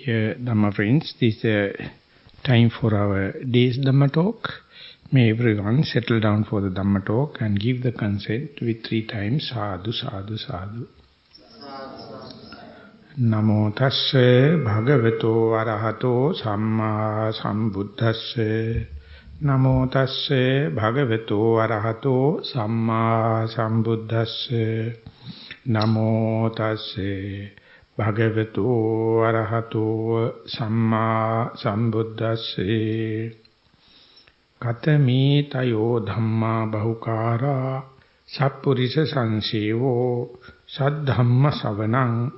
Dear Dhamma friends, this is time for our day's Dhamma talk. May everyone settle down for the Dhamma talk and give the consent with 3 times sadhu, sadhu, sadhu. Namo tasse bhagavato arahato samma sambuddhasse. Namo tasse bhagavato arahato samma sambuddhasse. Namo tasse Bhagavato arahato samma sambuddhasse. Katami tayo dhamma bahukara sappurisa sansevo saddhamma savanang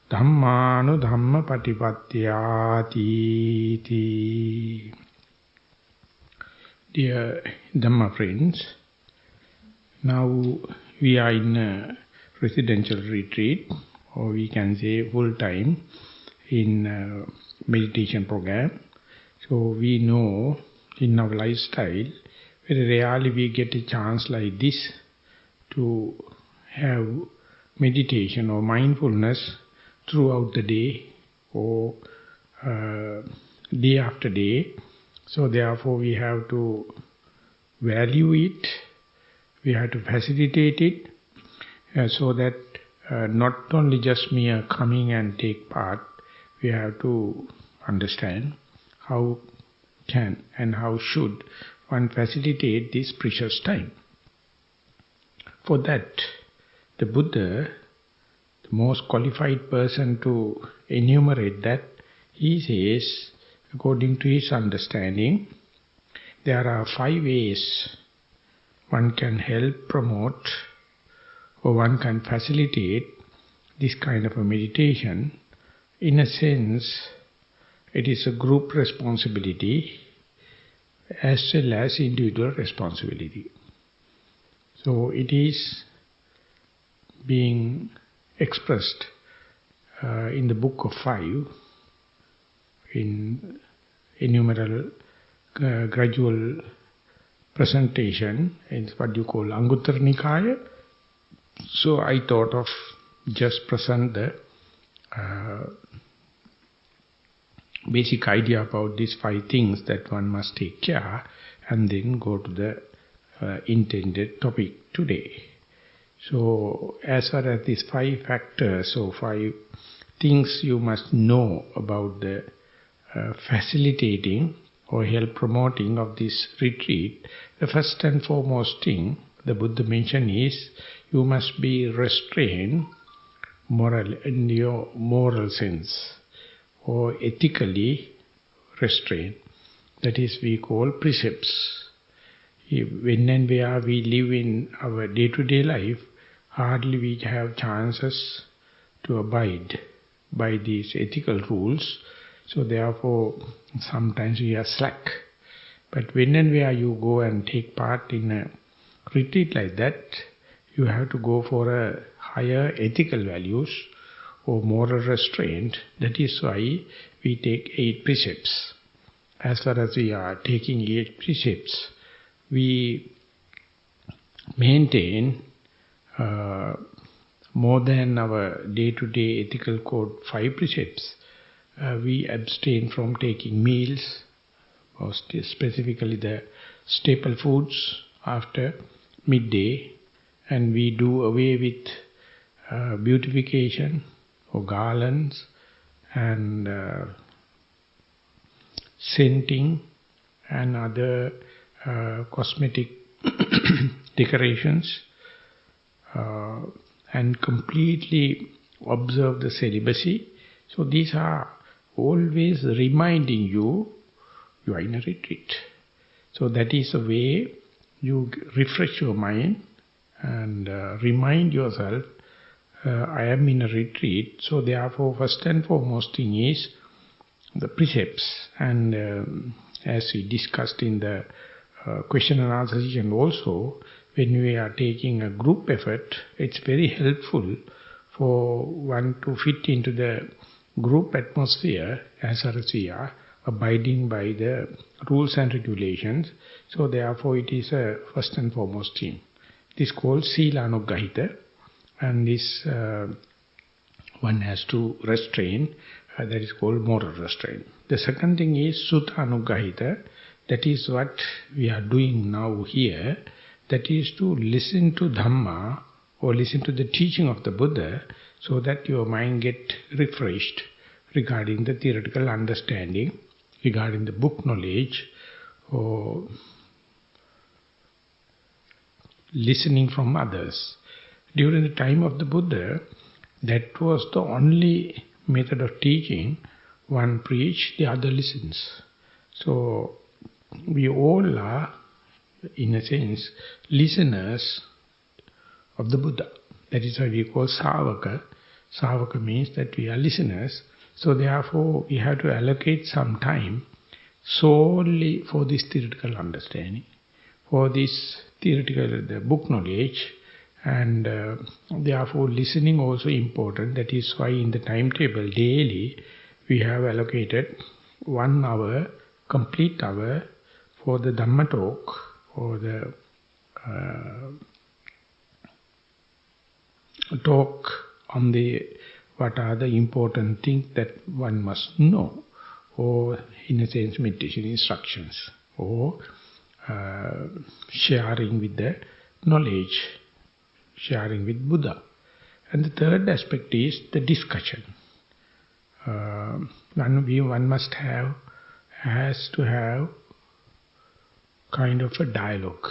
dhammanu dhamma patipatyati. Dear Dhamma friends, now we are in a residential retreat, or we can say full time in meditation program. So we know in our lifestyle, very rarely we get a chance like this to have meditation or mindfulness throughout the day or day after day. So therefore we have to value it, we have to facilitate it, so that not only just mere coming and take part, we have to understand how can and how should one facilitate this precious time. For that, the Buddha, the most qualified person to enumerate that, he says, according to his understanding, there are 5 ways one can help promote or one can facilitate this kind of a meditation. In a sense, it is a group responsibility as well as individual responsibility. So it is being expressed in the book of 5, in innumerable gradual presentation. It's what you call Anguttara Nikaya. So I thought of just present the basic idea about these 5 things that one must take care, and then go to the intended topic today. So as far as these 5 factors, so 5 things you must know about the facilitating or help promoting of this retreat, the first and foremost thing the Buddha mentioned is, you must be restrained in your moral sense, or ethically restrained. That is, we call precepts. When and where we live in our day-to-day life, hardly we have chances to abide by these ethical rules. So therefore, sometimes we are slack. But when and where you go and take part in a retreat like that, you have to go for a higher ethical values or moral restraint. That is why we take 8 precepts. As far as we are taking 8 precepts, we maintain more than our day-to-day ethical code 5 precepts. We abstain from taking meals, or specifically the staple foods after midday, and we do away with beautification or garlands and scenting and other cosmetic decorations, and completely observe the celibacy. So these are always reminding you, you are in a retreat. So that is the way you refresh your mind and remind yourself, I am in a retreat. So therefore, first and foremost thing is the precepts. And as we discussed in the question and answer session also, when we are taking a group effort, it's very helpful for one to fit into the group atmosphere as far as we are abiding by the rules and regulations. So therefore it is a first and foremost thing. This is called Sila Anuggahita, and this one has to restrain that is called moral restraint. The second thing is Sutta Anuggahita. That is what we are doing now here. That is to listen to Dhamma or listen to the teaching of the Buddha so that your mind get refreshed regarding the theoretical understanding, regarding the book knowledge, or listening from others. During the time of the Buddha, that was the only method of teaching. One preached, the other listens. So we all are, in a sense, listeners of the Buddha. That is why we call Savaka. Savaka means that we are listeners. So therefore, we have to allocate some time solely for this theoretical understanding, for this theoretical the book knowledge, and therefore listening also important. That is why in the timetable daily, we have allocated 1 hour, complete hour, for the Dhamma talk, or the talk on the what are the important things that one must know, or in a sense meditation instructions, or sharing with the knowledge, sharing with Buddha. And the third aspect is the discussion. One has to have kind of a dialogue.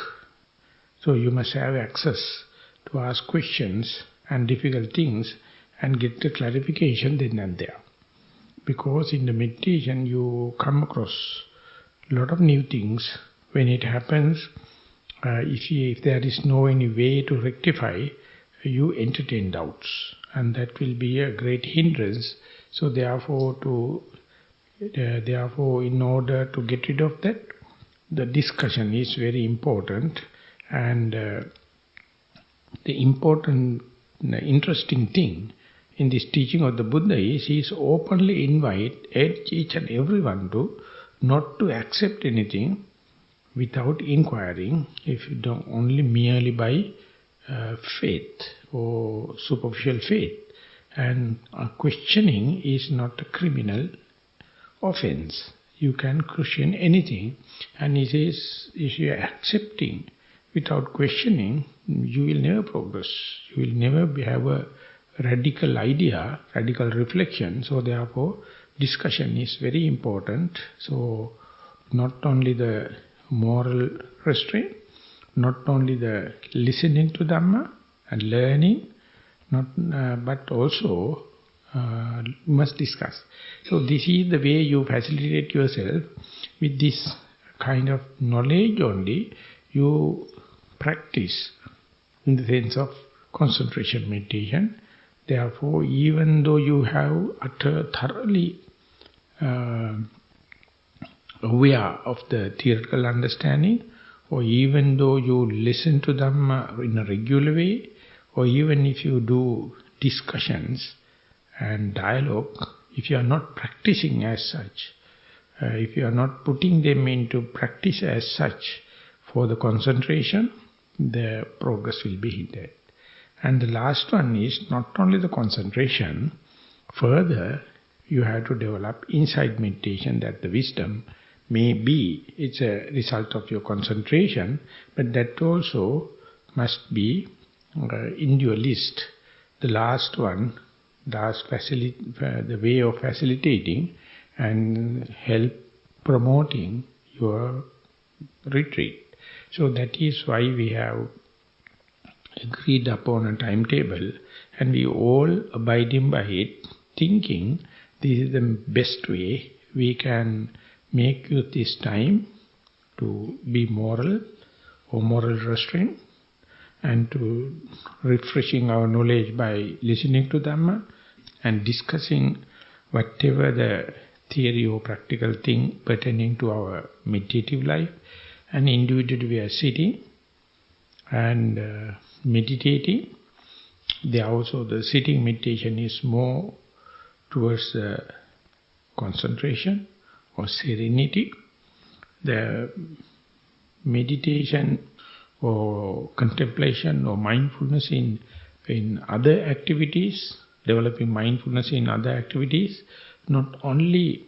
So you must have access to ask questions and difficult things and get the clarification then and there. Because in the meditation you come across a lot of new things. When it happens, if there is no any way to rectify, you entertain doubts. And that will be a great hindrance. So therefore, in order to get rid of that, the discussion is very important. And the interesting thing in this teaching of the Buddha is he is openly invite each and everyone to not to accept anything without inquiring, if you don't only merely by faith or superficial faith. And questioning is not a criminal offense. You can question anything, and it is, if you are accepting without questioning, you will never progress. You will never have a radical idea, radical reflection. So therefore, discussion is very important. So not only the moral restraint, not only the listening to Dhamma and learning, but also must discuss. So this is the way you facilitate yourself. With this kind of knowledge only, you practice in the sense of concentration meditation. Therefore, even though you have thoroughly aware of the theoretical understanding, or even though you listen to Dhamma in a regular way, or even if you do discussions and dialogue, if you are not practicing as such, if you are not putting them into practice as such for the concentration, the progress will be hindered. And the last one is not only the concentration, further you have to develop inside meditation, that the wisdom may be, it's a result of your concentration, but that also must be in your list. The last one, the way of facilitating and help promoting your retreat. So that is why we have agreed upon a timetable, and we all abiding by it, thinking this is the best way we can make use this time to be moral or moral restraint, and to refreshing our knowledge by listening to Dhamma and discussing whatever the theory or practical thing pertaining to our meditative life. And individually we are sitting and meditating. There also the sitting meditation is more towards the concentration or serenity. The meditation or contemplation or mindfulness in other activities, developing mindfulness in other activities, not only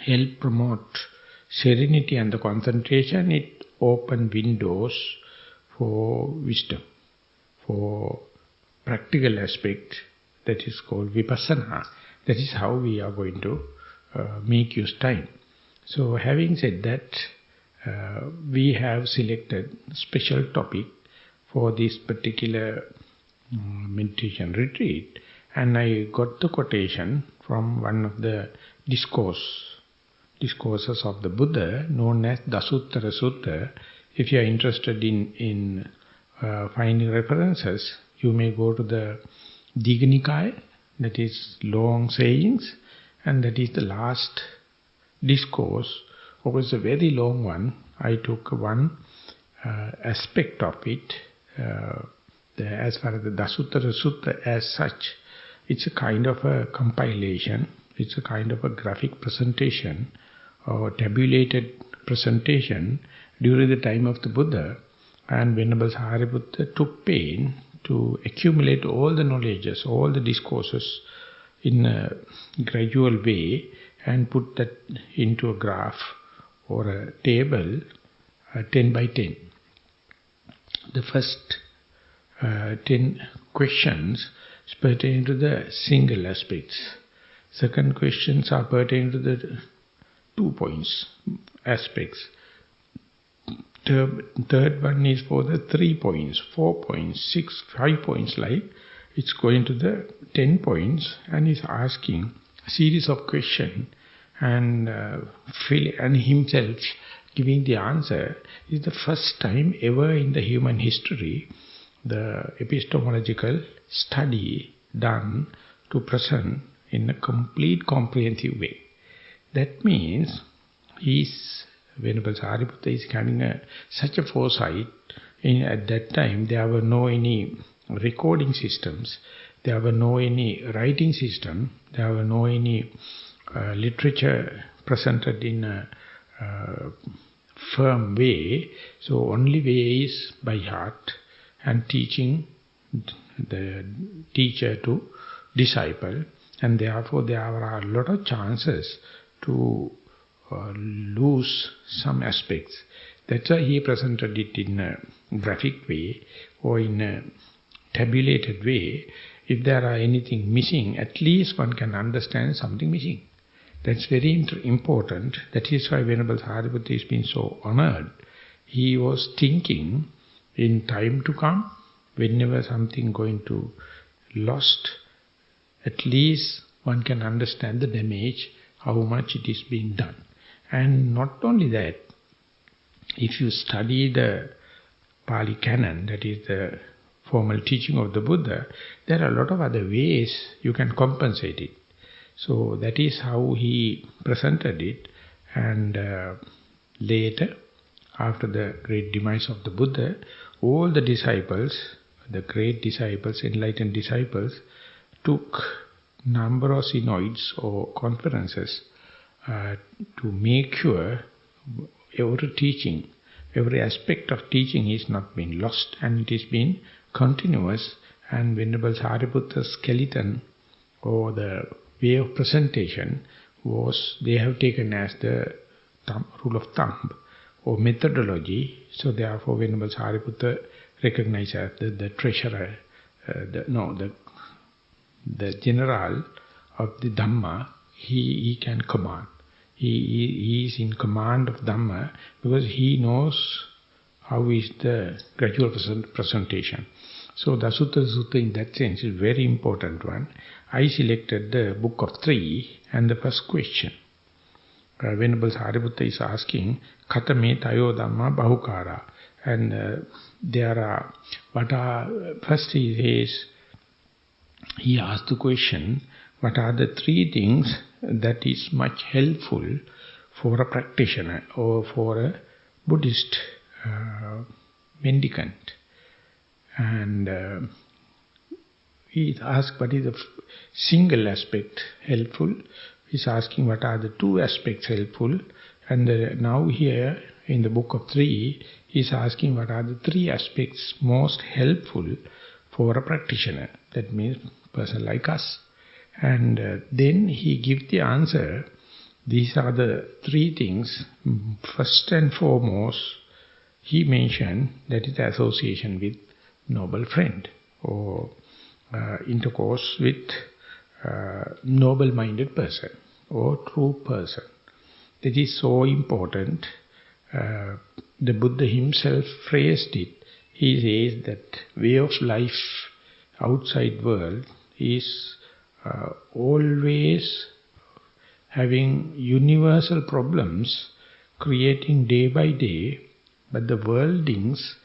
help promote serenity and the concentration, it open windows for wisdom, for practical aspect, that is called vipassana. That is how we are going to make use time. So having said that, we have selected special topic for this particular meditation retreat, and I got the quotation from one of the discourses of the Buddha, known as Dasuththara Sutta. If you are interested in finding references, you may go to the Digha Nikaya, that is long sayings, and that is the last discourse. It was a very long one. I took one aspect of it. As far as the Dasuththara Sutta as such, it's a kind of a compilation, it's a kind of a graphic presentation or tabulated presentation during the time of the Buddha, and Venerable Sariputta took pain to accumulate all the knowledges, all the discourses in a gradual way and put that into a graph or a table 10 by 10. The first 10 questions pertain to the single aspects. Second questions are pertaining to the 2 points, aspects. Third one is for the 3 points, 4 points, 6, 5 points, like it's going to the 10 points and is asking a series of questions and himself giving the answer. Is the first time ever in the human history the epistemological study done to present in a complete comprehensive way. That means Venerable Sariputta is having such a foresight. At that time there were no any recording systems, there were no any writing system, there were no any literature presented in a firm way. So only way is by heart and teaching the teacher to disciple, and therefore there are a lot of chances to lose some aspects. That's why he presented it in a graphic way or in a tabulated way. If there are anything missing, at least one can understand something missing. That's very important. That is why Venerable Sariputta has been so honored. He was thinking in time to come, whenever something going to lost, at least one can understand the damage, how much it is being done. And not only that, if you study the Pali Canon, that is the formal teaching of the Buddha, there are a lot of other ways you can compensate it. So that is how he presented it. And later, after the great demise of the Buddha, all the disciples, the great disciples, enlightened disciples, took number of synods or conferences to make sure every teaching, every aspect of teaching is not being lost and it is being continuous. And Venerable Sariputta's skeleton or the way of presentation was, they have taken as the rule of thumb or methodology. So therefore Venerable Sariputta recognized as the treasurer, the general of the Dhamma. He can command. He is in command of Dhamma because he knows how is the gradual presentation. So Dasuththara Sutta in that sense is a very important one. I selected the book of 3 and the first question. Venerable Sariputta is asking, Katame tayo dhamma bahukara. And first he asked the question, what are the 3 things that is much helpful for a practitioner or for a Buddhist mendicant? And he asked what is the single aspect helpful. He's asking what are the 2 aspects helpful. And now here in the book of 3, he's asking what are the 3 aspects most helpful for a practitioner. That means person like us. And then he gives the answer. These are the three things. First and foremost, he mentioned that is association with noble friend or intercourse with noble-minded person or true person. That is so important. The Buddha himself phrased it. He says that way of life outside world is always having universal problems creating day by day, but the worldlings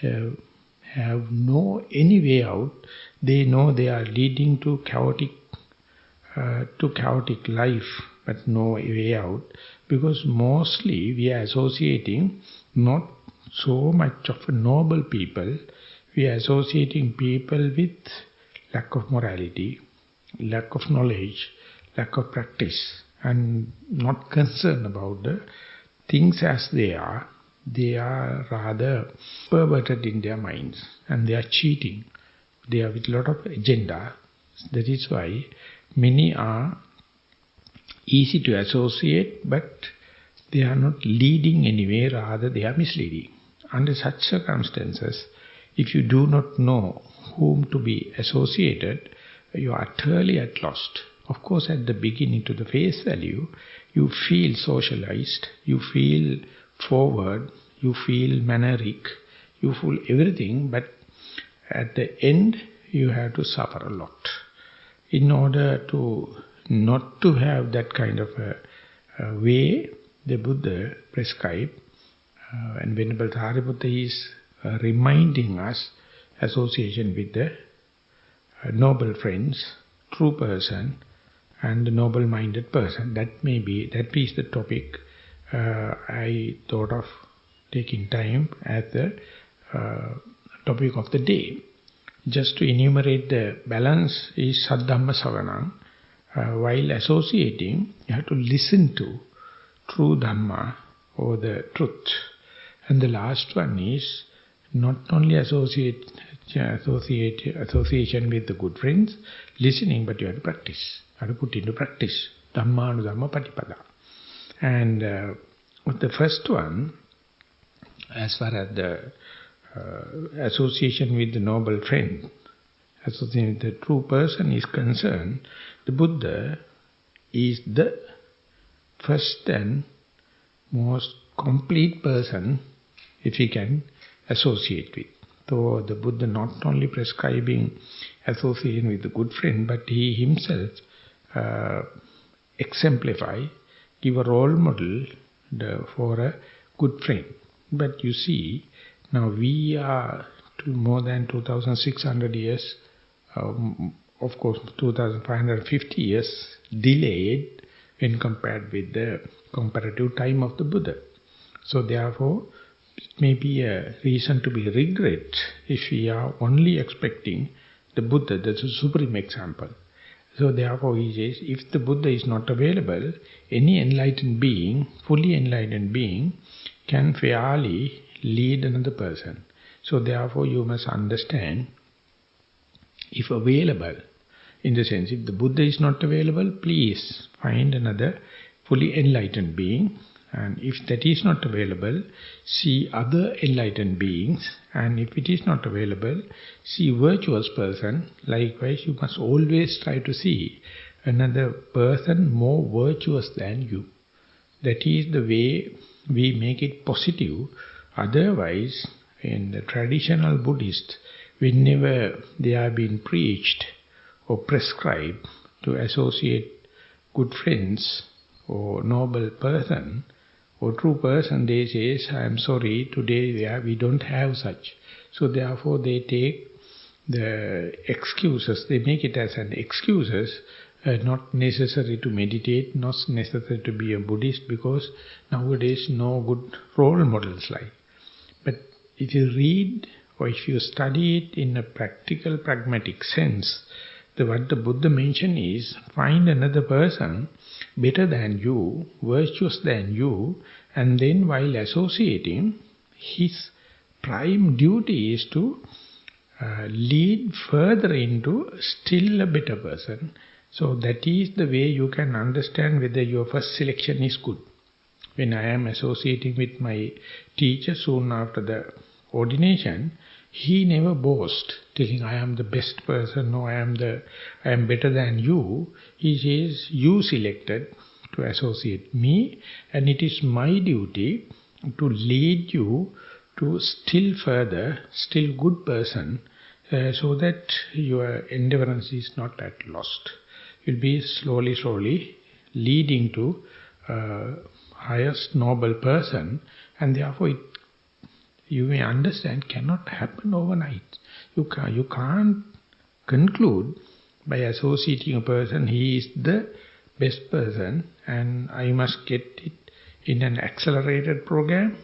have no any way out. They know they are leading to chaotic life, but no way out, because mostly we are associating not so much of noble people. We are associating people with lack of morality, lack of knowledge, lack of practice, and not concerned about the things as they are. They are rather perverted in their minds, and they are cheating. They are with a lot of agenda. That is why many are easy to associate, but they are not leading anywhere, rather they are misleading. Under such circumstances, if you do not know whom to be associated, you are utterly at lost. Of course, at the beginning, to the face value, you feel socialized, you feel forward, you feel manneric, you feel everything, but at the end, you have to suffer a lot. In order to not to have that kind of a way, the Buddha prescribed, and Venerable Sariputta is reminding us association with the noble friends, true person, and the noble-minded person. That is the topic I thought of taking time as the topic of the day. Just to enumerate the balance is Saddhamma Savanam. While associating, you have to listen to true Dhamma or the truth. And the last one is not only association with the good friends, listening, but you have to practice. You have to put into practice. Dhamma patipada. And the first one, as far as the association with the noble friend, association with the true person is concerned, the Buddha is the first and most complete person if he can associate with. So the Buddha not only prescribing association with the good friend, but he himself exemplify, give a role model for a good friend. But you see, now we are more than 2,600 years, of course 2,550 years delayed when compared with the comparative time of the Buddha. So therefore, it may be a reason to be regret if we are only expecting the Buddha, that's a supreme example. So therefore he says, if the Buddha is not available, any enlightened being, fully enlightened being, can fairly lead another person. So therefore you must understand, if available, in the sense, if the Buddha is not available, please find another fully enlightened being. And if that is not available, see other enlightened beings. And if it is not available, see virtuous person. Likewise, you must always try to see another person more virtuous than you. That is the way we make it positive. Otherwise, in the traditional Buddhist, whenever they have been preached or prescribed to associate good friends or noble person or true person, they say, I am sorry, today we don't have such. So therefore they take the excuses, they make it as an excuses, not necessary to meditate, not necessary to be a Buddhist, because nowadays no good role models like. But if you read or if you study it in a practical, pragmatic sense, what the Buddha mentioned is, find another person better than you, virtuous than you, and then while associating, his prime duty is to lead further into still a better person, So that is the way you can understand whether your first selection is good. When I am associating with my teacher soon after the ordination, he never boasts, telling I am the best person or I am better than you. He says, you selected to associate me, and it is my duty to lead you to still further, still good person, so that your endeavorance is not at lost. It will be slowly leading to highest noble person, and therefore you may understand cannot happen overnight. You can't conclude by associating a person he is the best person and I must get it in an accelerated program.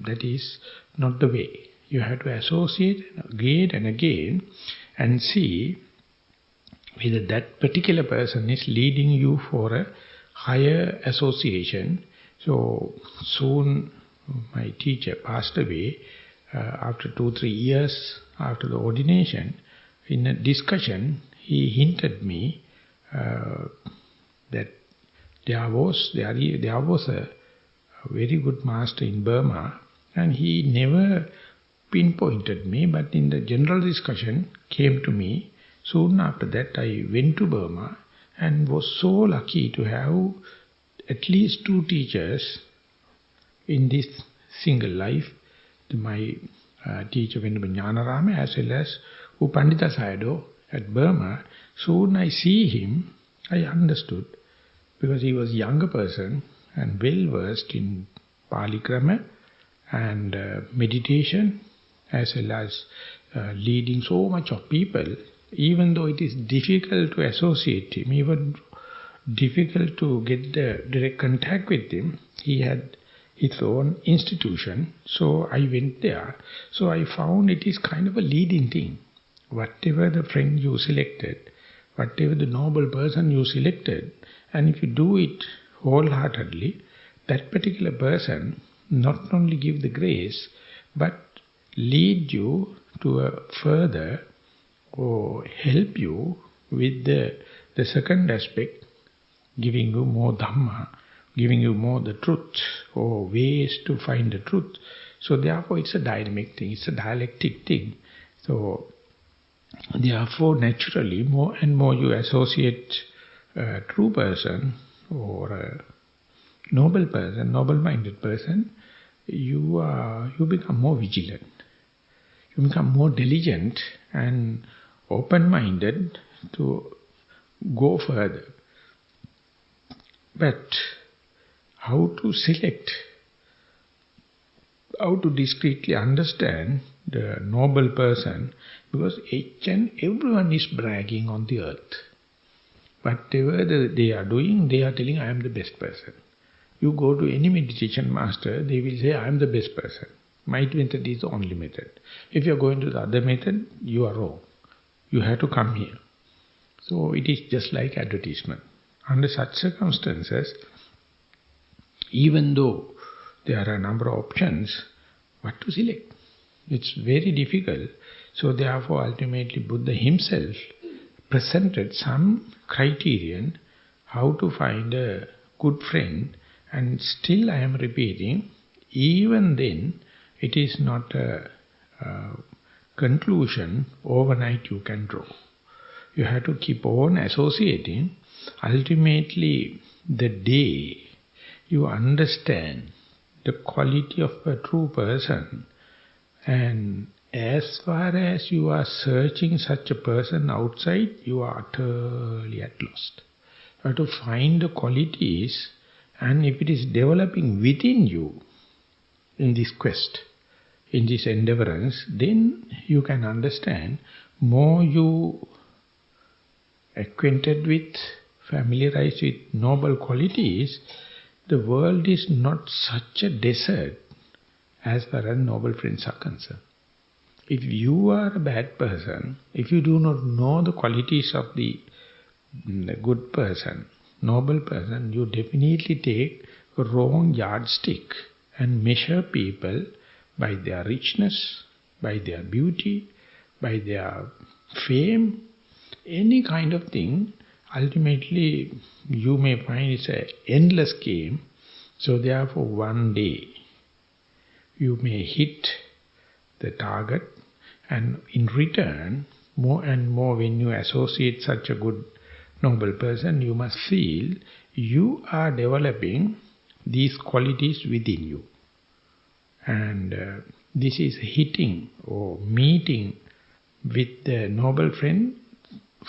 That is not the way. You have to associate again and again and see whether that particular person is leading you for a higher association. So soon my teacher passed away after 2-3 years after the ordination. In a discussion, he hinted me that there was a very good master in Burma, and he never pinpointed me, but in the general discussion came to me. Soon after that I went to Burma and was so lucky to have at least 2 teachers in this single life. My teacher went to Nissarana as well as Upandita Sayadaw at Burma. Soon I see him, I understood, because he was a younger person and well versed in Pali grammar and meditation, as well as leading so much of people. Even though it is difficult to associate him, even difficult to get the direct contact with him, he had his own institution. So I went there. So I found it is kind of a leading thing. Whatever the friend you selected, whatever the noble person you selected, and if you do it wholeheartedly, that particular person not only give the grace, but lead you to a further or help you with the second aspect, giving you more Dhamma, giving you more the truth or ways to find the truth. So therefore it's a dynamic thing, it's a dialectic thing. So therefore naturally more and more you associate a true person or a noble person, noble-minded person, you become more vigilant. You become more diligent and open-minded to go further. But how to select, how to discreetly understand the noble person, because each and everyone is bragging on the earth. Whatever they are doing, they are telling, I am the best person. You go to any meditation master, they will say, I am the best person. My method is the only method. If you are going to the other method, you are wrong. You have to come here. So it is just like advertisement. Under such circumstances, even though there are a number of options, what to select? It's very difficult. So therefore ultimately Buddha himself presented some criterion how to find a good friend, and still I am repeating, even then it is not a conclusion overnight you can draw. You have to keep on associating. Ultimately, the day you understand the quality of a true person, and as far as you are searching such a person outside, you are utterly at lost. You have to find the qualities, and if it is developing within you in this quest, in this endeavorance, then you can understand. More you acquainted with, familiarized with noble qualities, the world is not such a desert as far as noble friends are concerned. If you are a bad person, if you do not know the qualities of the good person, noble person, you definitely take a wrong yardstick and measure people by their richness, by their beauty, by their fame, any kind of thing. ultimately you may find it's an endless game. So therefore one day you may hit the target, and in return, more and more when you associate such a good, noble person, you must feel you are developing these qualities within you. And this is hitting or meeting with the noble friend,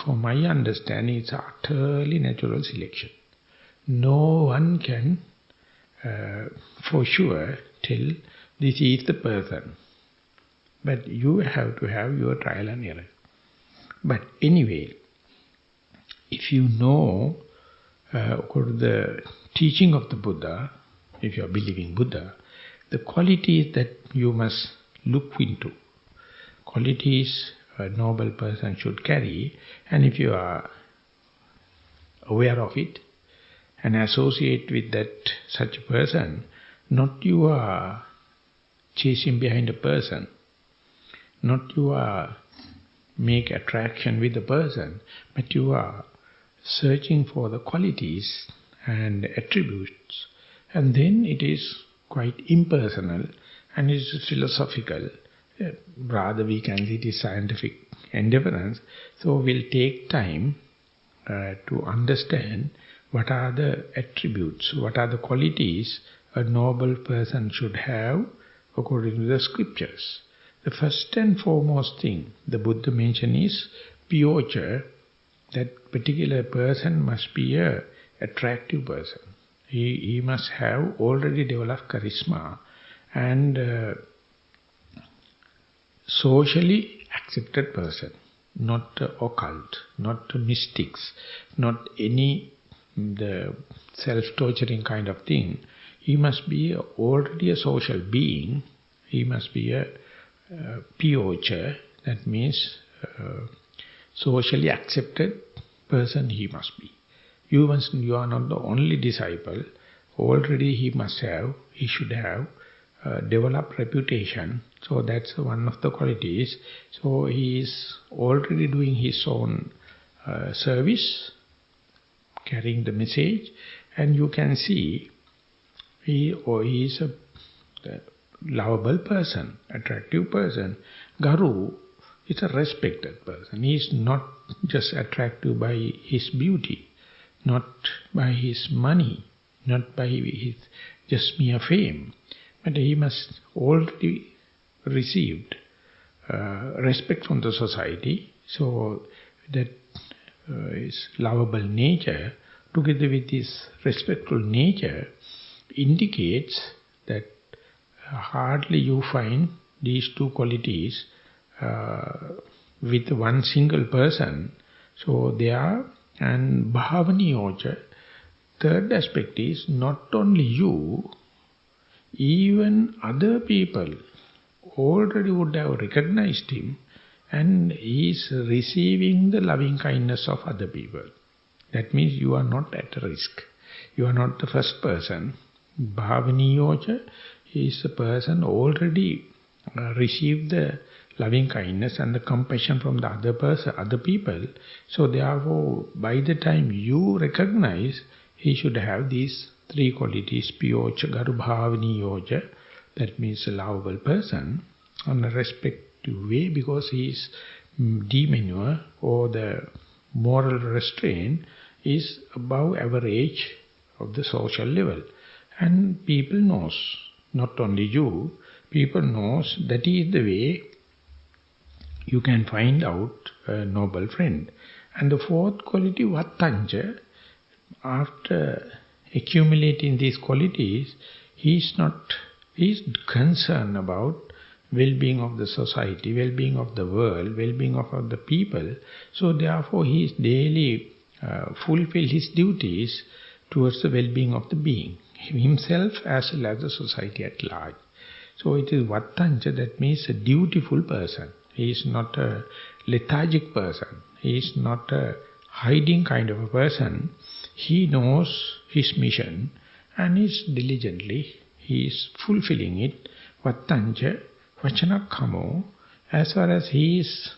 for my understanding, it's utterly natural selection. No one can for sure tell this is the person. But you have to have your trial and error. But anyway, if you know according to the teaching of the Buddha, if you are believing Buddha, the qualities that you must look into, qualities a noble person should carry, and if you are aware of it and associate with that such a person, not you are chasing behind a person, not you are make attraction with the person, but you are searching for the qualities and attributes, and then it is quite impersonal and it is philosophical. Rather we can see it is scientific endeavorance. So we'll take time to understand what are the attributes, what are the qualities a noble person should have according to the scriptures. The first and foremost thing the Buddha mentioned is pyocha. That particular person must be an attractive person. He must have already developed charisma and socially accepted person, not occult, not mystics, not any the self-torturing kind of thing. He must be already a social being. He must be a pyocha, that means socially accepted person he must be. You are not the only disciple. Already he should have developed reputation. So that's one of the qualities. So he is already doing his own service, carrying the message, and you can see he is a lovable person, attractive person. Garu is a respected person. He is not just attractive by his beauty, not by his money, not by his just mere fame, but he must already received respect from the society. So that his lovable nature together with his respectful nature indicates that hardly you find these two qualities with one single person. So they are, and bhavaniyocha, third aspect is not only you, even other people already would have recognized him, and he is receiving the loving kindness of other people. That means you are not at risk. You are not the first person. Bhavaniyocha is a person already received the loving kindness and the compassion from the other people. So therefore, by the time you recognize, he should have these three qualities, pyocha, garu, bhavaniyocha, that means a lovable person, on a respective way, because he is demeanor or the moral restraint is above average of the social level. And people knows, not only you, people knows that is the way you can find out a noble friend. And the fourth quality, vattancha, after accumulating these qualities, he is concerned about well-being of the society, well-being of the world, well-being of the people. So therefore he is daily fulfill his duties towards the well-being of the being, himself as well as the society at large. So it is vattancha, that means a dutiful person. He is not a lethargic person. He is not a hiding kind of a person. He knows his mission and is diligently, he is fulfilling it. Vattancha, vachanakkamo, as far as he is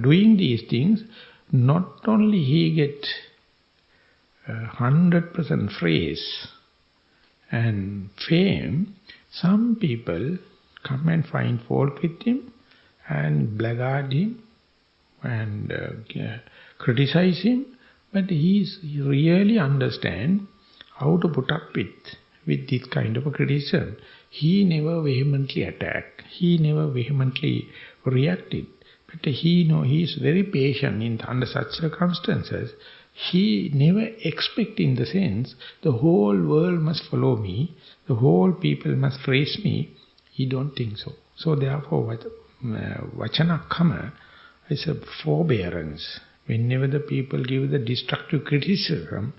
doing these things, not only he get 100% phrase and fame, some people come and find fault with him and blackguard him and criticize him, but he really understand how to put up with this kind of a criticism. He never vehemently attacked, he never vehemently reacted, but he is very patient under such circumstances. He never expect in the sense, the whole world must follow me, the whole people must praise me. He don't think so. So therefore, Vachanakkama is a forbearance. Whenever the people give the destructive criticism,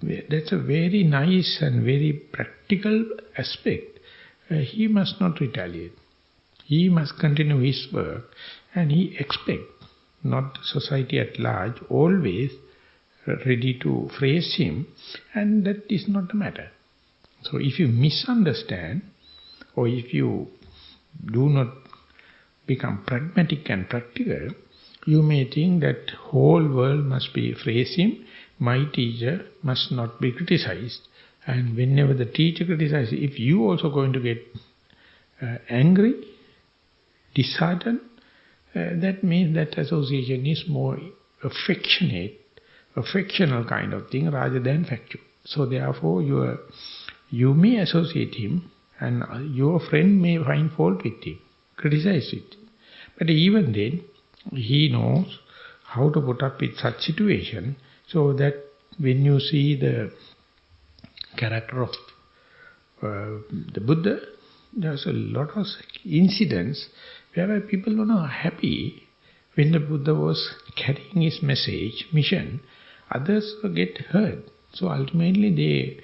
that's a very nice and very practical aspect. He must not retaliate. He must continue his work, and he expect, not society at large, always ready to praise him, and that is not the matter. So if you misunderstand, or if you do not become pragmatic and practical, you may think that whole world must be praise him, my teacher must not be criticized. And whenever the teacher criticizes, if you also going to get angry, disheartened, that means that association is more affectional kind of thing rather than factual. So therefore you may associate him and your friend may find fault with him, criticize it. But even then, he knows how to put up with such situation, so that when you see the character of the Buddha, there's a lot of incidents where people were not happy when the Buddha was carrying his mission, others get hurt. So ultimately they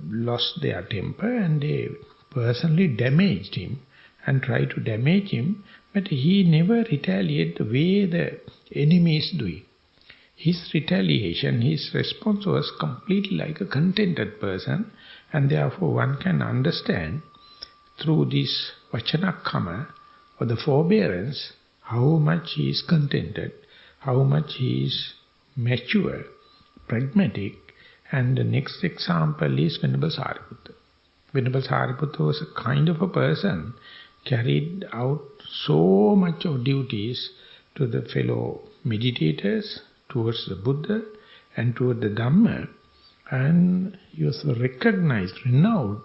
lost their temper and they personally damaged him and tried to damage him, but he never retaliated the way the enemy is doing. His retaliation, his response was completely like a contented person, and therefore one can understand through this Vachanakkama, or the forbearance, how much he is contented, how much he is mature, pragmatic. And the next example is Venerable Sariputta. Venerable Sariputta was a kind of a person, carried out so much of duties to the fellow meditators, towards the Buddha and toward the Dhamma, and he was recognized, renowned.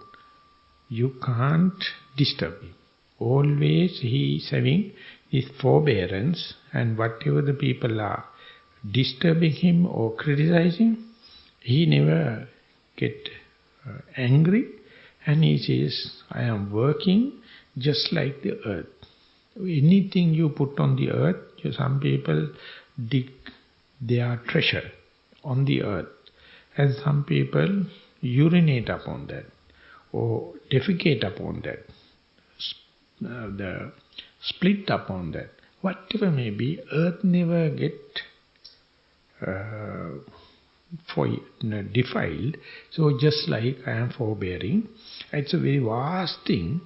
You can't disturb him. Always he is having his forbearance, and whatever the people are disturbing him or criticizing, he never get angry, and he says, I am working just like the earth. Anything you put on the earth, some people dig their treasure on the earth, and some people urinate upon that, or defecate upon that, the split upon that. Whatever may be, earth never get defiled. So just like I am forbearing, it's a very vast thing,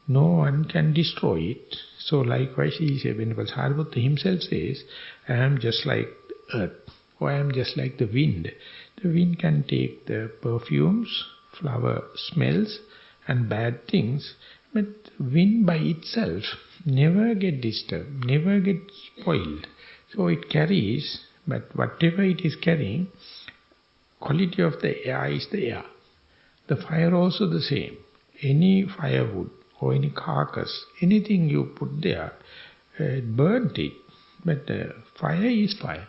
no one can destroy it. So likewise, he says, Venerable Sariputta himself says, I am just like earth, or I am just like the wind. The wind can take the perfumes, flower smells and bad things, but wind by itself never get disturbed, never get spoiled. So it carries, but whatever it is carrying, quality of the air is the air. The fire also the same. Any firewood or any carcass, anything you put there, it burnt it, but fire is fire.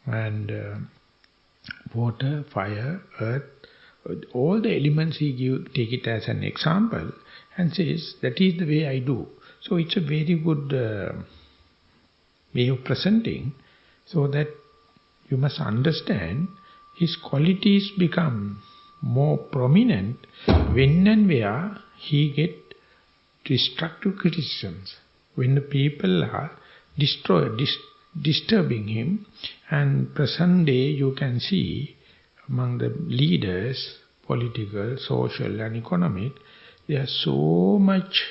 And water, fire, earth, all the elements he take it as an example and says, that is the way I do. So it's a very good way of presenting, so that you must understand his qualities become more prominent when and where he get destructive criticisms. When the people are disturbing him, and present day you can see among the leaders, political, social and economic, they are so much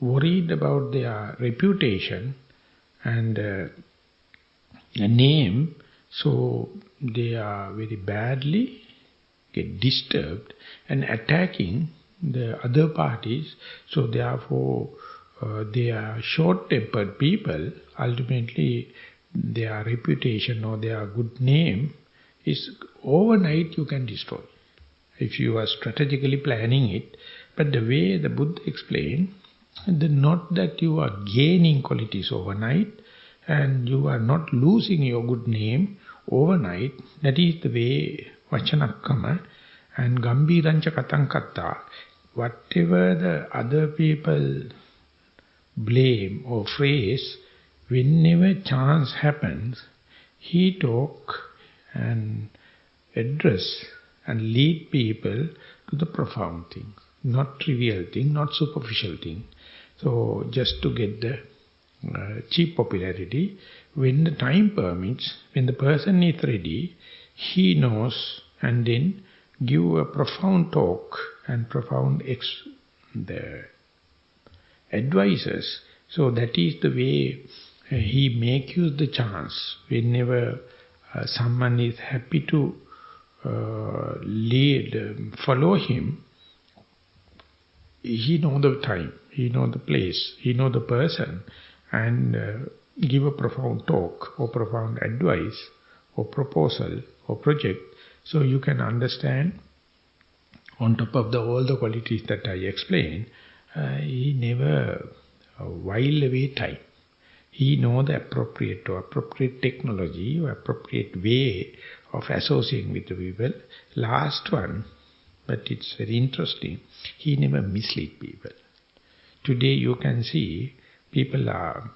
worried about their reputation and a name, So they are very badly get disturbed and attacking the other parties. So therefore, they are short-tempered people. Ultimately, their reputation or their good name is overnight you can destroy. If you are strategically planning it. But the way the Buddha explained, not that you are gaining qualities overnight and you are not losing your good name overnight. That is the way Vachanakkama and Gambirancha Katankata, whatever the other people blame or phrase, whenever chance happens, he talk and address and lead people to the profound things, not trivial thing, not superficial thing. So just to get the cheap popularity, when the time permits, when the person is ready, he knows and then give a profound talk and profound the advices. So that is the way he make use the chance. Whenever someone is happy to follow him, he know the time, he know the place, he know the person, and give a profound talk or profound advice or proposal or project. So you can understand, on top of all the qualities that I explained, he never while away time. He know the appropriate technology or appropriate way of associating with the people. Last one, but it's very interesting, he never mislead people. Today you can see people are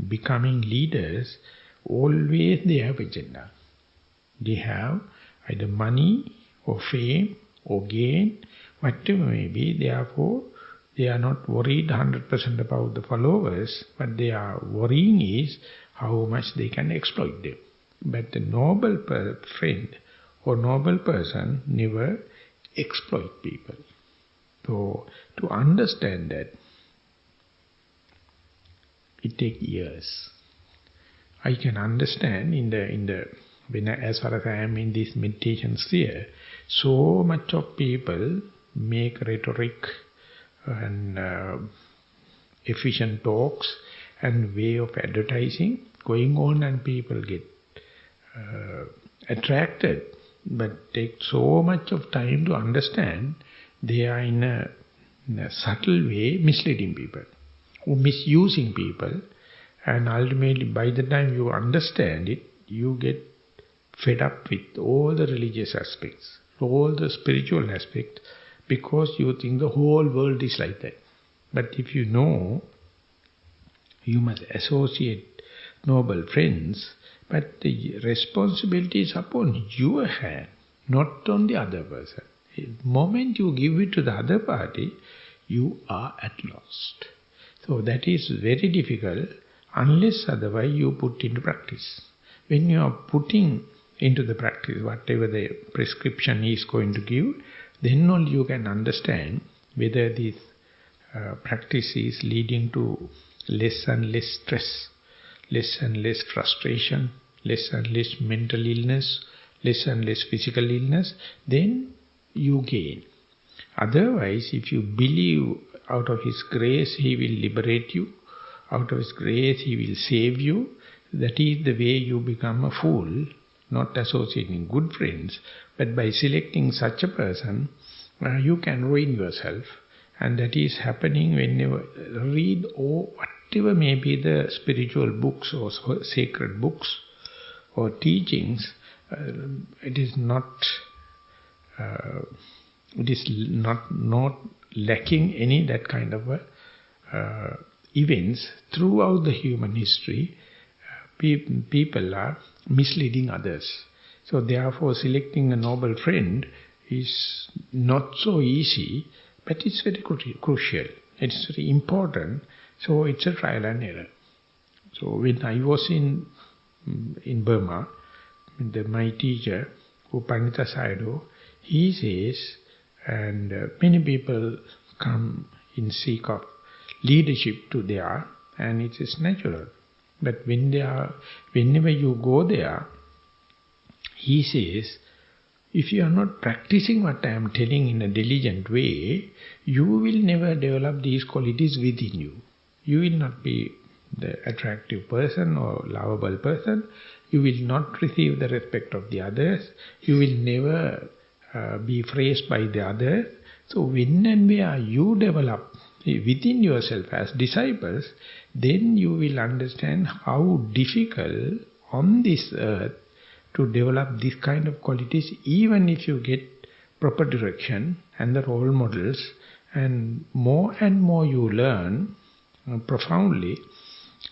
becoming leaders, always they have agenda. They have either money or fame or gain, whatever may be. Therefore, they are not worried 100% about the followers, but they are worrying is how much they can exploit them. But the noble friend or noble person never exploit people. So, to understand that, it takes years. I can understand as far as I am in this meditation sphere, so much of people make rhetoric and efficient talks and way of advertising going on, and people get attracted, but take so much of time to understand they are in a subtle way misleading people or misusing people, and ultimately by the time you understand it, you get fed up with all the religious aspects, all the spiritual aspects, because you think the whole world is like that. But if you know, you must associate noble friends, but the responsibility is upon your hand, not on the other person. The moment you give it to the other party, you are at lost. So that is very difficult, unless otherwise you put into practice. When you are putting into the practice whatever the prescription is going to give, then only you can understand whether this practice is leading to less and less stress, less and less frustration, less and less mental illness, less and less physical illness, then you gain. Otherwise, if you believe out of His grace He will liberate you, out of His grace He will save you, that is the way you become a fool, not associating good friends, but by selecting such a person, you can ruin yourself. And that is happening when you read whatever may be the spiritual books or sacred books or teachings. It is not lacking any that kind of events throughout the human history. People are misleading others. So therefore selecting a noble friend is not so easy, but it's very crucial. It's very important. So it's a trial and error. So when I was in Burma, my teacher, Upanita Sayadaw, he says, and many people come in seek of leadership to there, and it is natural. But whenever you go there, He says, if you are not practicing what I am telling in a diligent way, you will never develop these qualities within you. You will not be the attractive person or lovable person. You will not receive the respect of the others. You will never be praised by the others. So when and where you develop within yourself as disciples, then you will understand how difficult on this earth to develop this kind of qualities, even if you get proper direction and the role models, and more you learn profoundly,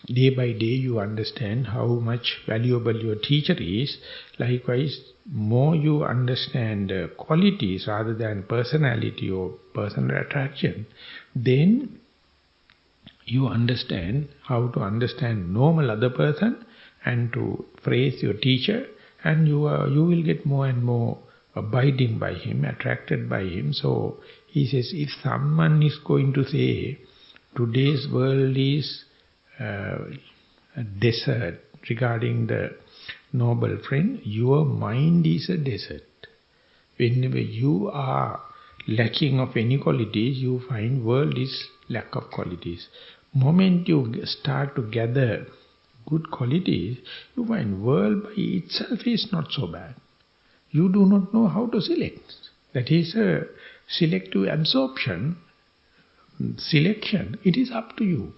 day by day you understand how much valuable your teacher is. Likewise, more you understand qualities rather than personality or personal attraction, then you understand how to understand normal other person and to praise your teacher, and you will get more and more abiding by him, attracted by him. So he says, if someone is going to say, today's world is a desert regarding the noble friend, your mind is a desert. Whenever you are lacking of any qualities, you find world is lack of qualities. Moment you start to gather good qualities, you find world by itself is not so bad. You do not know how to select. That is a selective absorption, selection. It is up to you.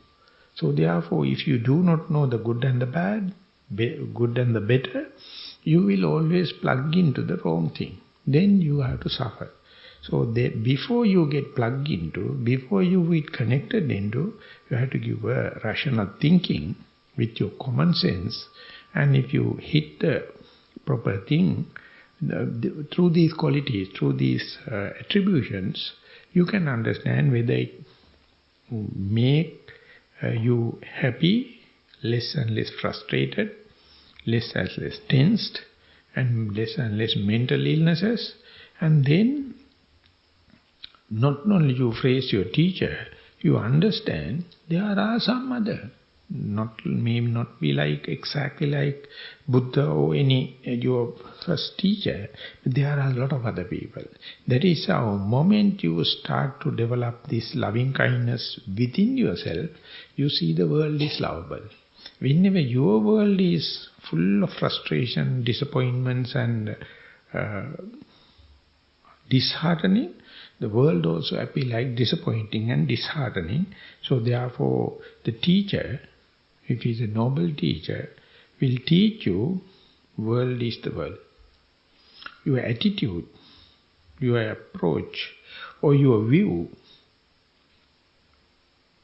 So therefore, if you do not know the good and the bad, good and the better, you will always plug into the wrong thing. Then you have to suffer. So before you get plugged into, before you get connected into, you have to give a rational thinking with your common sense. And if you hit the proper thing, through these qualities, through these attributions, you can understand whether it make you happy, less and less frustrated, less and less tensed, and less mental illnesses. And then, not only you praise your teacher, you understand there are some other, may not be like exactly like Buddha or any your first teacher, but there are a lot of other people. That is how moment you start to develop this loving kindness within yourself, you see the world is lovable. Whenever your world is full of frustration, disappointments and disheartening, the world also appear like disappointing and disheartening. So therefore, the teacher, if he is a noble teacher, will teach you, world is the world. Your attitude, your approach, or your view,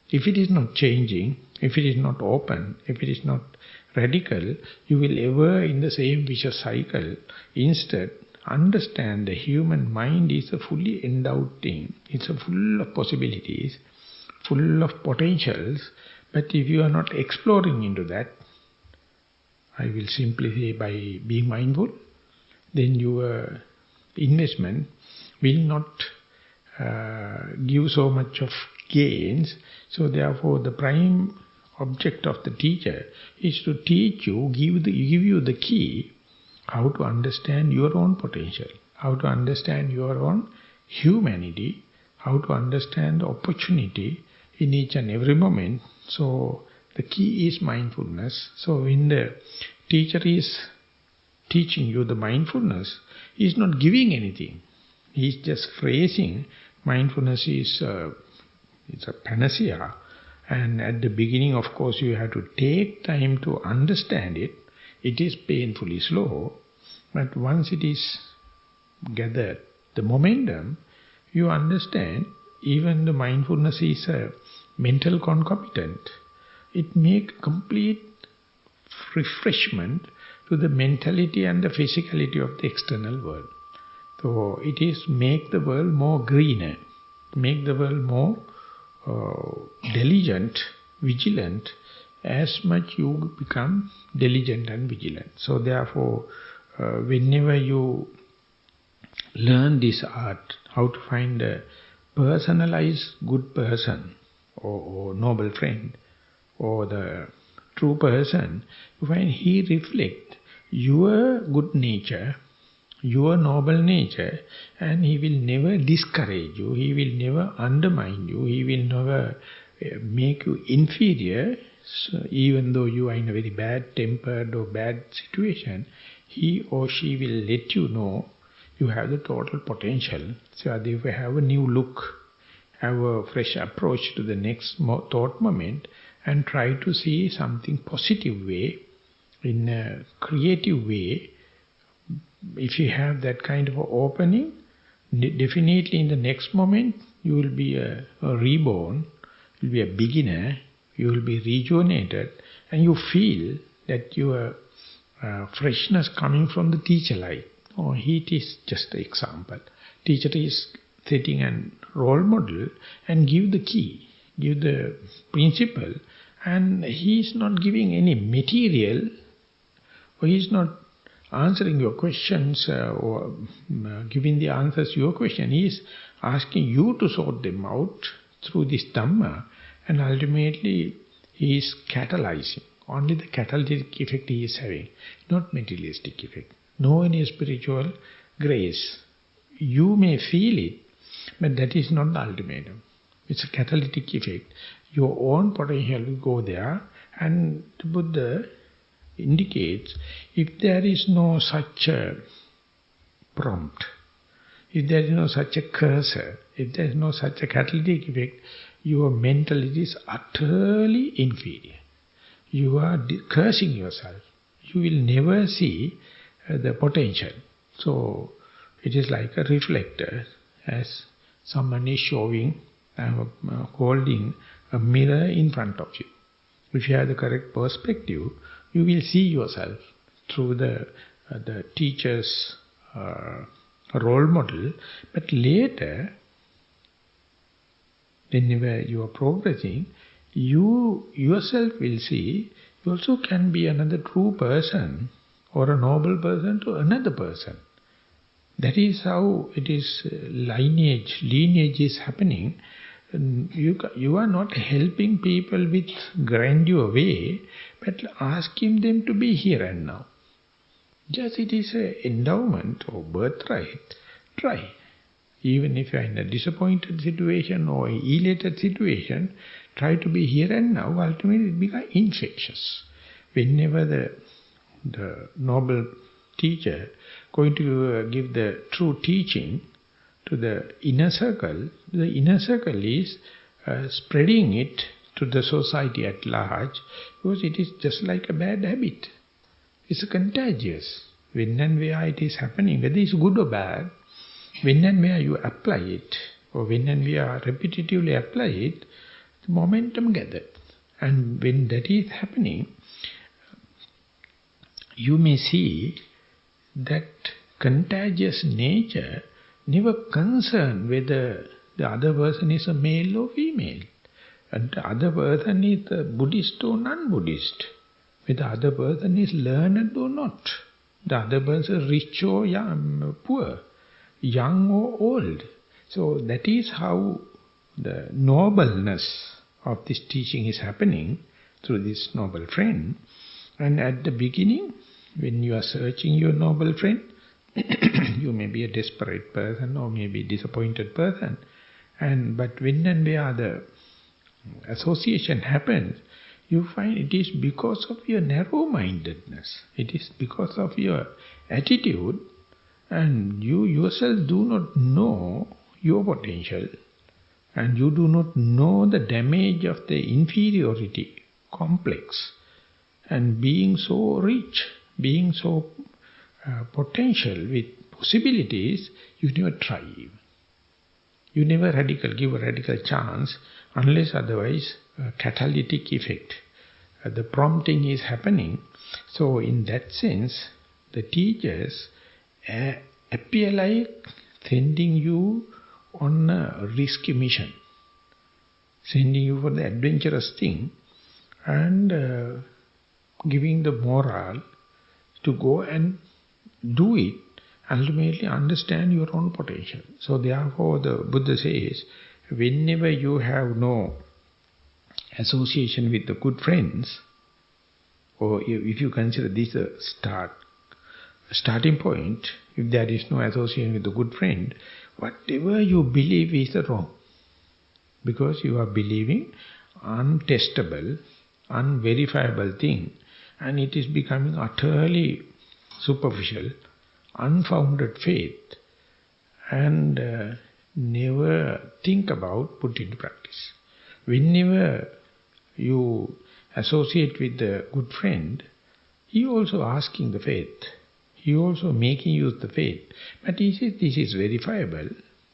if it is not changing, if it is not open, if it is not radical, you will ever in the same vicious cycle. Instead, understand the human mind is a fully endowed thing. It's a full of possibilities, full of potentials. But if you are not exploring into that, I will simply say by being mindful, then your investment will not give so much of gains. So therefore the prime object of the teacher is to teach you, give you the key, how to understand your own potential, how to understand your own humanity, how to understand the opportunity in each and every moment. So the key is mindfulness. So when the teacher is teaching you the mindfulness, he is not giving anything. He is just phrasing. Mindfulness is it's a panacea. And at the beginning, of course, you have to take time to understand it. It is painfully slow. But once it is gathered, the momentum, you understand even the mindfulness is a mental concomitant. It makes complete refreshment to the mentality and the physicality of the external world. So it is make the world more greener, make the world more diligent, vigilant, as much you become diligent and vigilant. So therefore, whenever you learn this art, how to find a personalized good person, or noble friend, or the true person, you find he reflects your good nature, your noble nature, and he will never discourage you, he will never undermine you, he will never make you inferior. So even though you are in a very bad-tempered or bad situation, he or she will let you know you have the total potential. So therefore have a new look, have a fresh approach to the next thought moment, and try to see something positive way, in a creative way. If you have that kind of opening, definitely in the next moment you will be a reborn, you will be a beginner, you will be rejuvenated, and you feel that your freshness coming from the teacher light. Oh, heat is just an example. Teacher is setting a role model and give the key, give the principle, and he is not giving any material, or he is not answering your questions or giving the answers to your question. He is asking you to sort them out through this Dhamma, and ultimately he is catalyzing. Only the catalytic effect he is having, not materialistic effect. No any spiritual grace. You may feel it, but that is not the ultimatum. It's a catalytic effect. Your own potential will go there, and the Buddha indicates, if there is no such a prompt, if there is no such a cursor, if there is no such a catalytic effect, your mentality is utterly inferior. You are cursing yourself. You will never see the potential. So it is like a reflector, as someone is showing, holding a mirror in front of you. If you have the correct perspective, you will see yourself through the teacher's role model. But later, whenever you are progressing, you yourself will see, you also can be another true person or a noble person to another person. That is how it is, lineage is happening. You are not helping people with grandeur way, but asking them to be here and now. Just it is an endowment or birthright. Try. Even if you are in a disappointed situation or an elated situation, try to be here and now. Ultimately it becomes infectious. Whenever the noble teacher going to give the true teaching to the inner circle is spreading it to the society at large, because it is just like a bad habit. It's contagious. When and where it is happening, whether it's good or bad, when and where you apply it, or when and where repetitively apply it, the momentum gathers. And when that is happening, you may see that contagious nature never concerned whether the other person is a male or female, and the other person is a Buddhist or non-Buddhist, whether the other person is learned or not, the other person rich or young, poor, young or old. So that is how the nobleness of this teaching is happening through this noble friend. And at the beginning, when you are searching your noble friend, you may be a desperate person or maybe a disappointed person. But when and where the association happens, you find it is because of your narrow-mindedness. It is because of your attitude, and you yourself do not know your potential, and you do not know the damage of the inferiority complex. And being so rich, being so potential with possibilities, you never try. You never give a radical chance, unless otherwise catalytic effect. The prompting is happening. So in that sense, the teachers appear like sending you on a risky mission, sending you for the adventurous thing, and giving the moral to go and do it, ultimately understand your own potential. So therefore the Buddha says, whenever you have no association with the good friends, or if you consider this a start, starting point, if there is no association with a good friend, whatever you believe is wrong. Because you are believing untestable, unverifiable thing, and it is becoming utterly superficial, unfounded faith, and never think about put into practice. Whenever you associate with a good friend, he also asking the faith. He also making use the faith. But he says this is verifiable,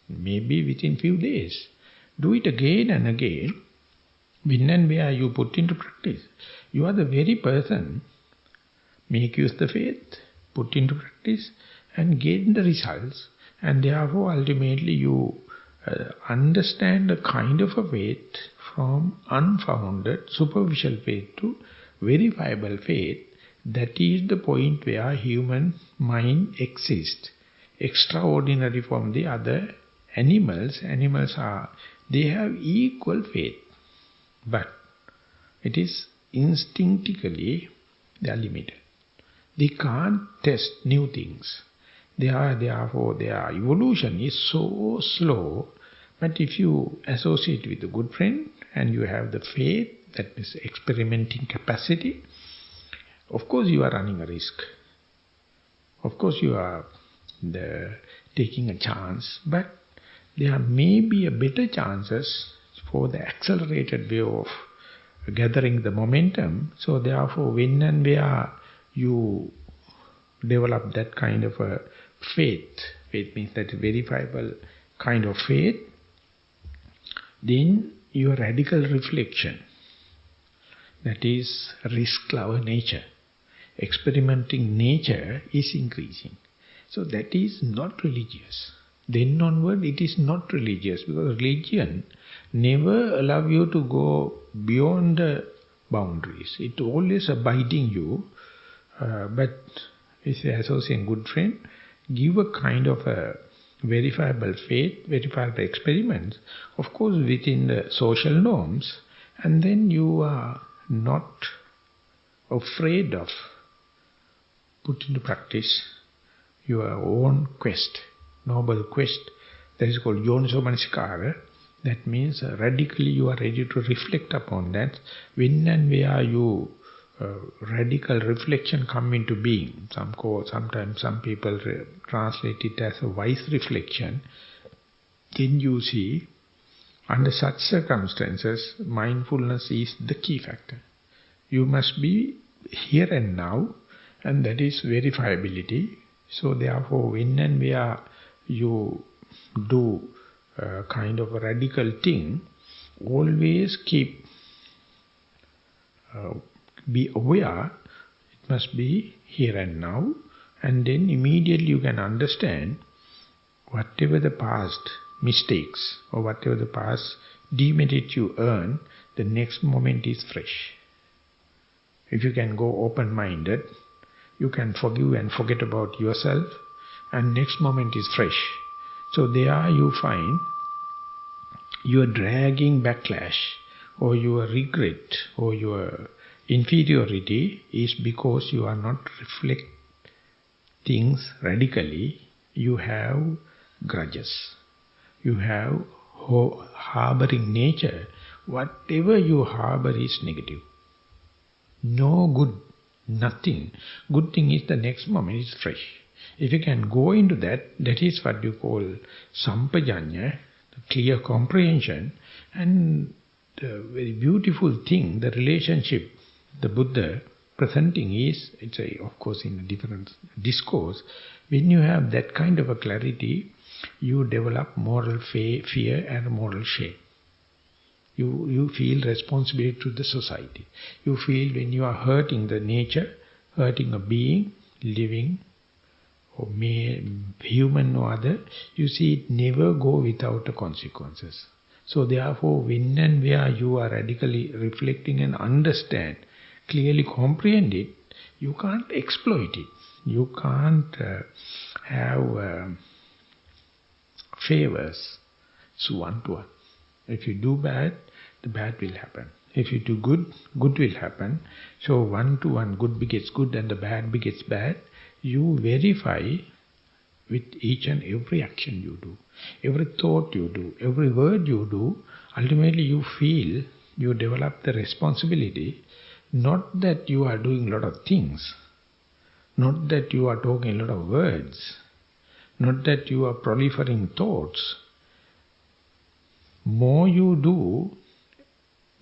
maybe within few days. Do it again and again. When and where you put into practice, you are the very person, make use the faith, put into practice and gain the results. And therefore ultimately you understand a kind of a faith from unfounded, superficial faith to verifiable faith. That is the point where human mind exists, extraordinary from the other animals. Animals they have equal faith, but it is instinctively they are limited. They can't test new things. Therefore their evolution is so slow. But if you associate with a good friend and you have the faith, that is experimenting capacity, of course you are running a risk. Of course you are taking a chance, but there may be a better chances for the accelerated way of gathering the momentum. So therefore when and where you develop that kind of a faith means that verifiable kind of faith, then your radical reflection, that is risk-lover nature, experimenting nature is increasing. So that is not religious. Then onward it is not religious, because religion never allow you to go beyond the boundaries. It always abiding you, but if you associate a good friend, give a kind of a verifiable faith, verifiable experiments, of course within the social norms, and then you are not afraid of put into practice your own quest, noble quest, that is called yoniso manasikara. That means radically you are ready to reflect upon that. When and where you radical reflection come into being, sometimes some people translate it as a wise reflection, then you see, under such circumstances, mindfulness is the key factor. You must be here and now, and that is verifiability. So therefore, when and where you do kind of a radical thing, always keep, be aware, it must be here and now, and then immediately you can understand whatever the past mistakes or whatever the past demerit you earn, the next moment is fresh. If you can go open-minded, you can forgive and forget about yourself, and next moment is fresh. So there you find your dragging backlash or your regret or your inferiority is because you are not reflect things radically. You have grudges. You have harboring nature. Whatever you harbor is negative. No good, nothing. Good thing is the next moment is fresh. If you can go into that, that is what you call sampajanya, the clear comprehension, and the very beautiful thing, the relationship the Buddha presenting is, it's of course in a different discourse, when you have that kind of a clarity, you develop moral fear and moral shame. You feel responsibility to the society. You feel when you are hurting the nature, hurting a being, living, or human or other, you see it never go without the consequences. So therefore, when and where you are radically reflecting and understand, clearly comprehend it, you can't exploit it. You can't have favors. It's one-to-one. If you do bad, the bad will happen. If you do good, good will happen. So one-to-one, good begets good and the bad begets bad. you verify with each and every action you do, every thought you do, every word you do. Ultimately you feel, you develop the responsibility, not that you are doing a lot of things, not that you are talking a lot of words, not that you are proliferating thoughts. More you do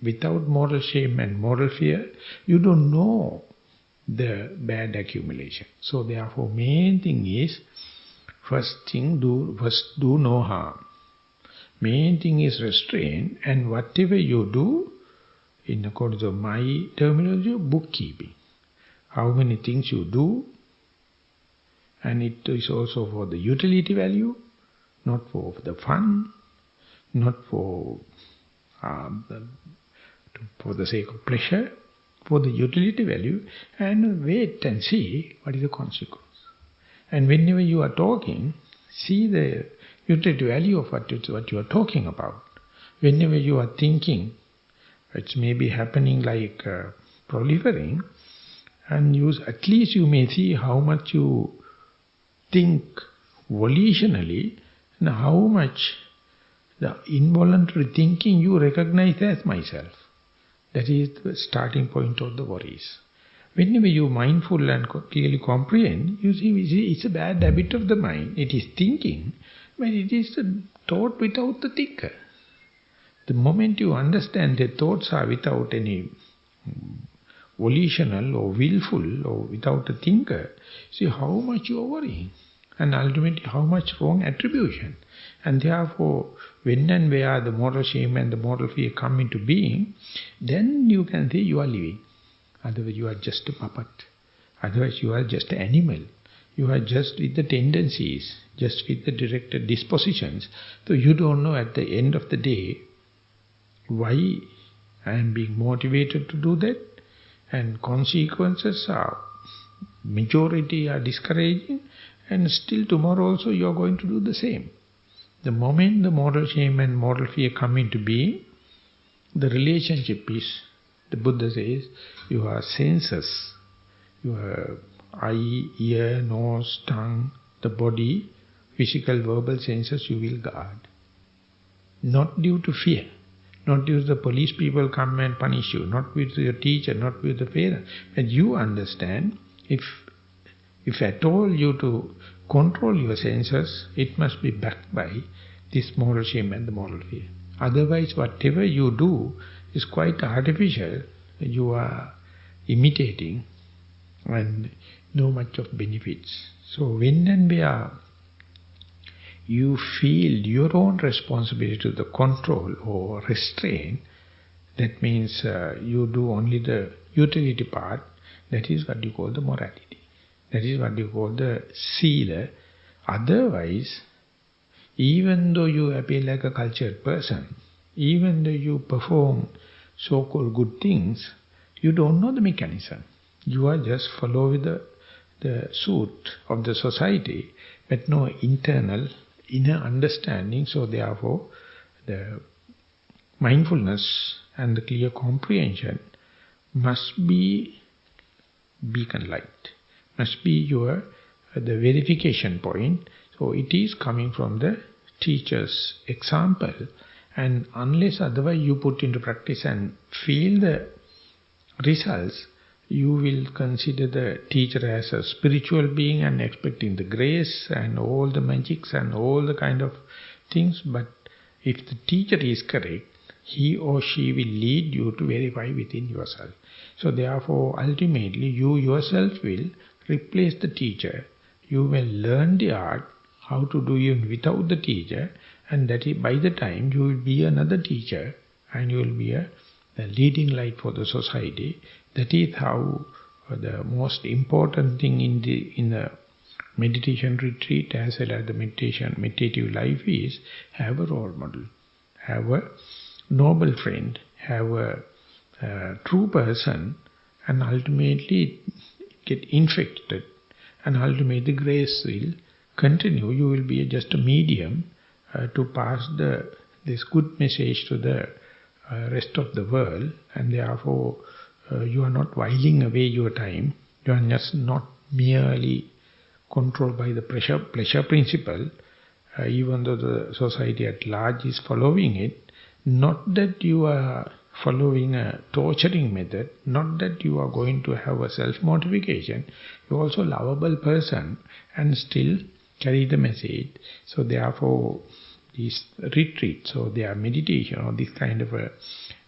without moral shame and moral fear, you don't know the bad accumulation. So therefore, main thing is, first do no harm. Main thing is restraint, and whatever you do, in accordance to my terminology, bookkeeping. How many things you do, and it is also for the utility value, not for the fun, not for the sake of pleasure, for the utility value, and wait and see what is the consequence. And whenever you are talking, see the utility value of what you are talking about. Whenever you are thinking, it may be happening like proliferating, and at least you may see how much you think volitionally, and how much the involuntary thinking you recognize as myself. That is the starting point of the worries. Whenever you are mindful and clearly comprehend, you see it's a bad habit of the mind. It is thinking, but it is a thought without the thinker. The moment you understand that thoughts are without any volitional or willful or without a thinker, see how much you are worrying. And ultimately how much wrong attribution. And therefore, when and where the moral shame and the moral fear come into being, then you can say you are living. Otherwise you are just a puppet. Otherwise you are just an animal. You are just with the tendencies, just with the directed dispositions. So you don't know at the end of the day why I am being motivated to do that. And consequences are, majority are discouraging. And still tomorrow also you are going to do the same. The moment the moral shame and moral fear come into being, the relationship is, the Buddha says, your senses, your eye, ear, nose, tongue, the body, physical, verbal senses you will guard. Not due to fear, not due to the police people come and punish you, not with your teacher, not with the parent. But you understand, if at all you to control your senses, it must be backed by this moral shame and the moral fear. Otherwise, whatever you do is quite artificial. You are imitating and no much of benefits. So when and where you feel your own responsibility to the control or restraint, that means you do only the utility part, that is what you call the morality. That is what you call the sila. Otherwise, even though you appear like a cultured person, even though you perform so-called good things, you don't know the mechanism. You are just follow with the suit of the society, but no inner understanding. So therefore, the mindfulness and the clear comprehension must be beacon light. Must be the verification point. So it is coming from the teacher's example, and unless otherwise you put into practice and feel the results, you will consider the teacher as a spiritual being and expecting the grace and all the magics and all the kind of things. But if the teacher is correct, he or she will lead you to verify within yourself. So therefore, ultimately, you yourself will replace the teacher. You will learn the art, how to do it without the teacher, and that is, by the time you will be another teacher, and you will be a leading light for the society. That is how the most important thing in the meditation retreat as well as the meditative life is, have a role model, have a noble friend, have a true person, and ultimately get infected, and ultimately grace will continue. You will be just a medium to pass this good message to the rest of the world, and therefore you are not whiling away your time. You are just not merely controlled by the pleasure principle, even though the society at large is following it, not that you are following a torturing method, not that you are going to have a self-mortification, you are also a lovable person and still carry the message. So therefore, these retreats or their meditation or this kind of a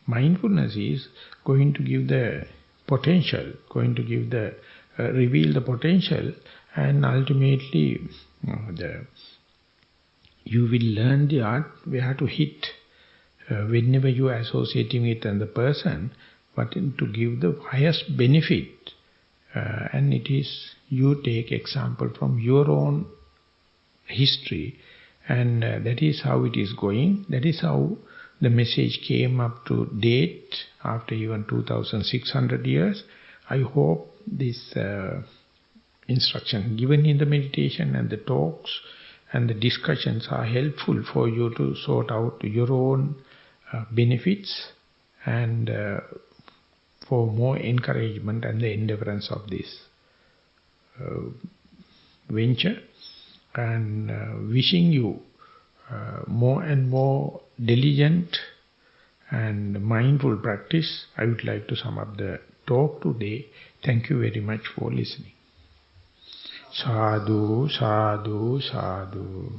mindfulness is going to give the potential, going to give the reveal the potential, and ultimately you will learn the art where to hit whenever you are associating with another person, but to give the highest benefit. And it is, you take example from your own history, and that is how it is going. That is how the message came up to date after even 2600 years. I hope this instruction given in the meditation and the talks and the discussions are helpful for you to sort out your own benefits and for more encouragement and the endeavorance of this venture, and wishing you more and more diligent and mindful practice. I would like to sum up the talk today. Thank you very much for listening. Sadhu, sadhu, sadhu.